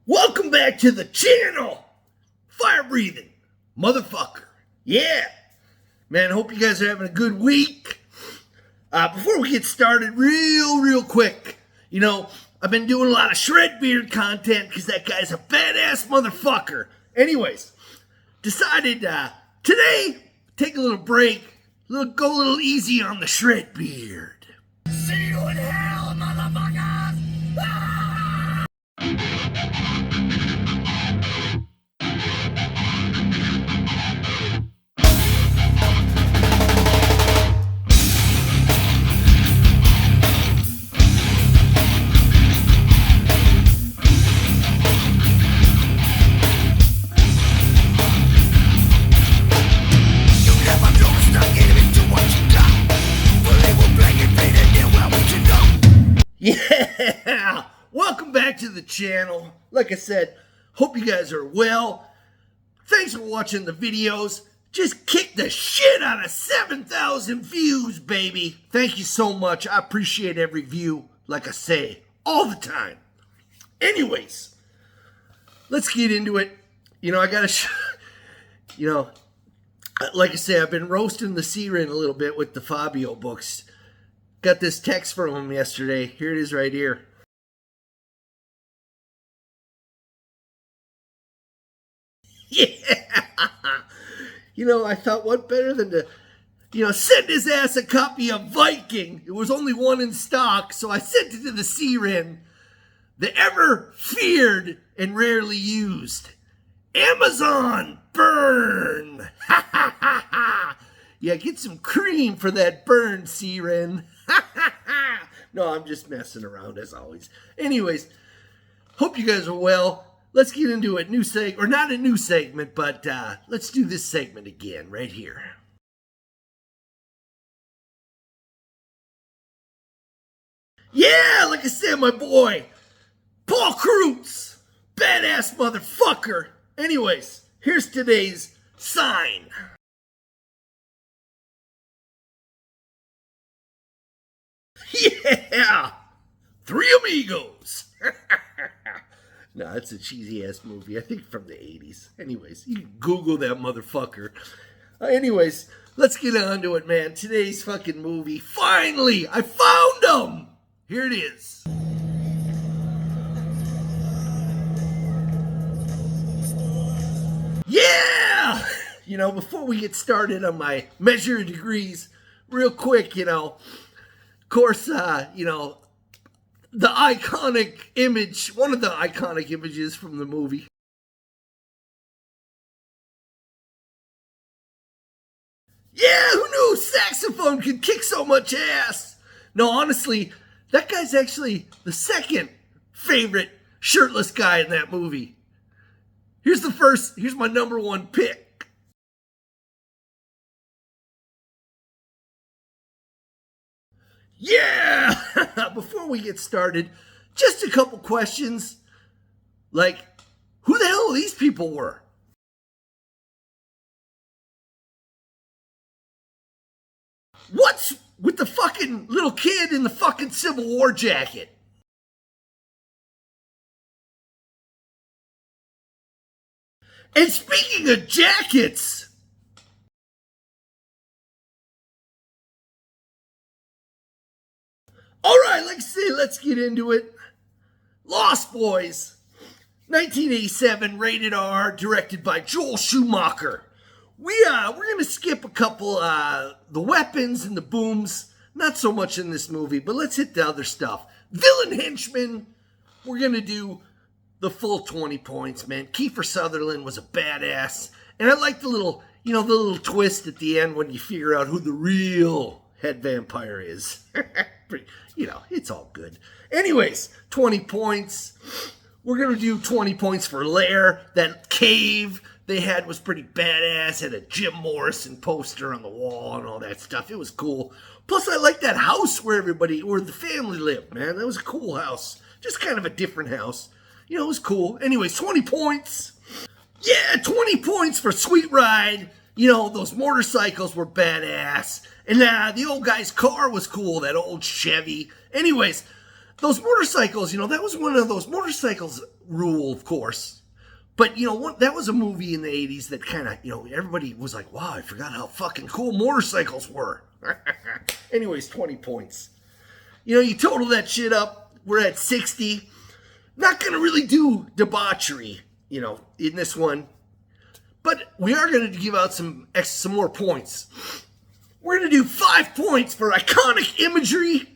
Welcome back to the channel, fire breathing motherfucker. Yeah, man, hope you guys are having a good week. Before we get started, real quick, I've been doing a lot of Shredbeard content because that guy's a badass motherfucker. Anyways, decided today, take a little break, go a little easy on the Shredbeard. See you in hell, motherfuckers! Yeah, welcome back to the channel. Like I said, hope you guys are well. Thanks for watching the videos. Just kicked the shit out of 7,000 views, baby. Thank you so much. I appreciate every view, like I say, all the time. Anyways, let's get into it. I gotta, like I say, I've been roasting the Siren a little bit with the Fabio books. Got this text from him yesterday. Here it is right here. Yeah. I thought what better than to, send his ass a copy of Viking. It was only one in stock, so I sent it to the Siren. The ever feared and rarely used Amazon Burn. Yeah, get some cream for that burn, Siren. No, I'm just messing around as always. Anyways, hope you guys are well. Let's get into it. New segment, or not a new segment, but let's do this segment again right here. Yeah, like I said, my boy, Paul Kreutz, badass motherfucker. Anyways, here's today's sign. Yeah! Three Amigos! No, it's a cheesy-ass movie. I think from the 80s. Anyways, you can Google that motherfucker. Anyways, let's get on to it, man. Today's fucking movie. Finally! I found him! Here it is. Yeah! Before we get started on my measure of degrees, real quick, of course, the iconic image, one of the iconic images from the movie. Yeah, who knew saxophone could kick so much ass? No, honestly, that guy's actually the second favorite shirtless guy in that movie. Here's my number one pick. Yeah! Before we get started, just a couple questions. Like, who the hell these people were? What's with the fucking little kid in the fucking Civil War jacket? And speaking of jackets, all right, like I say, let's get into it. Lost Boys, 1987, rated R, directed by Joel Schumacher. We're gonna skip a couple the weapons and the booms, not so much in this movie, but let's hit the other stuff. Villain henchman, we're gonna do the full 20 points, man. Kiefer Sutherland was a badass, and I like the little twist at the end when you figure out who the real head vampire is. It's all good. Anyways, 20 points. We're going to do 20 points for Lair. That cave they had was pretty badass. Had a Jim Morrison poster on the wall and all that stuff. It was cool. Plus, I like that house where the family lived, man. That was a cool house. Just kind of a different house. It was cool. Anyways, 20 points. Yeah, 20 points for Sweet Ride. Those motorcycles were badass. And the old guy's car was cool, that old Chevy. Anyways, those motorcycles, that was one of those motorcycles rule, of course. But, that was a movie in the 80s that kind of, everybody was like, wow, I forgot how fucking cool motorcycles were. Anyways, 20 points. You total that shit up, we're at 60. Not going to really do debauchery, in this one. But we are going to give out some more points. We're going to do 5 points for iconic imagery.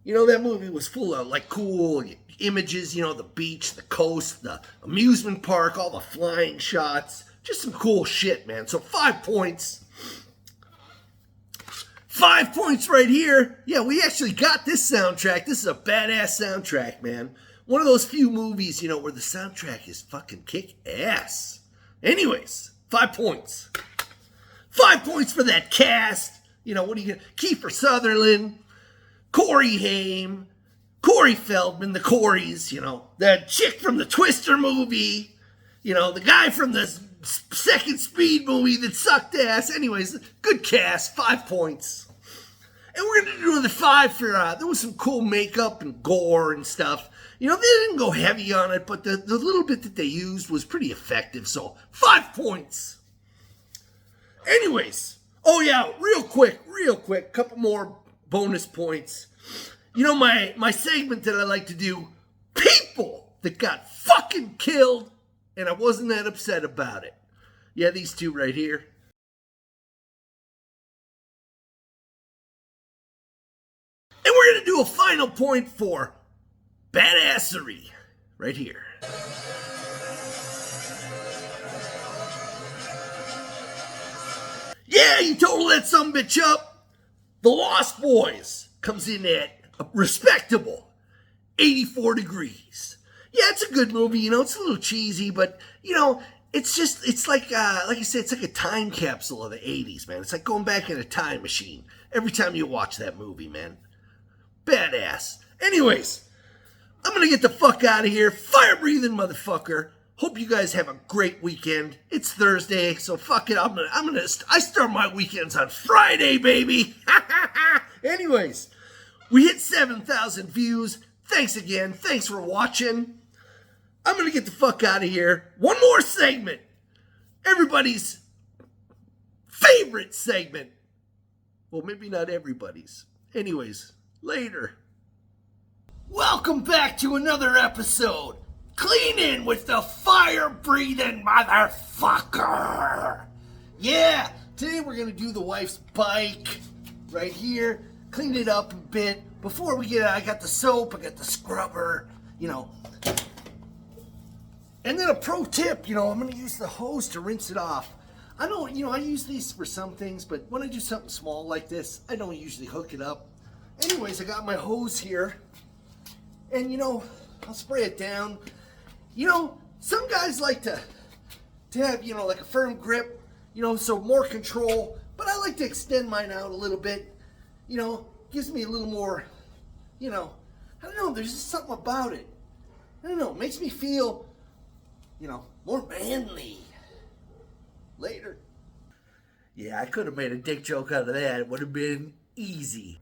That movie was full of cool images, the beach, the coast, the amusement park, all the flying shots. Just some cool shit, man. So 5 points. 5 points right here. Yeah, we actually got this soundtrack. This is a badass soundtrack, man. One of those few movies, where the soundtrack is fucking kick ass. Anyways, 5 points. 5 points for that cast. What are you gonna... Kiefer Sutherland, Corey Haim, Corey Feldman, the Coreys, the chick from the Twister movie, the guy from the second Speed movie that sucked ass. Anyways, good cast, 5 points. And we're going to do the 5 for, there was some cool makeup and gore and stuff. They didn't go heavy on it, but the little bit that they used was pretty effective. So 5 points. Anyways, oh yeah, real quick, couple more bonus points. My segment that I like to do, people that got fucking killed and I wasn't that upset about it. Yeah, these two right here. And we're going to do a final point for badassery right here. Yeah, you total that sumbitch up. The Lost Boys comes in at a respectable 84 degrees. Yeah, it's a good movie. It's a little cheesy, but, it's like I said, it's like a time capsule of the 80s, man. It's like going back in a time machine every time you watch that movie, man. Badass. Anyways, I'm going to get the fuck out of here. Fire-breathing motherfucker. Hope you guys have a great weekend. It's Thursday, so fuck it. I start my weekends on Friday, baby. Anyways, we hit 7,000 views. Thanks again. Thanks for watching. I'm going to get the fuck out of here. One more segment. Everybody's favorite segment. Well, maybe not everybody's. Anyways, later. Welcome back to another episode. Clean in with the fire-breathing motherfucker. Yeah, today we're going to do the wife's bike right here. Clean it up a bit. Before we get it, I got the soap, I got the scrubber, And then a pro tip, I'm going to use the hose to rinse it off. I don't, I use these for some things, but when I do something small like this, I don't usually hook it up. Anyways, I got my hose here. And, I'll spray it down. Some guys like to have, like a firm grip, so more control. But I like to extend mine out a little bit. Gives me a little more, I don't know, there's just something about it. I don't know, it makes me feel, more manly. Later. Yeah, I could have made a dick joke out of that. It would have been easy.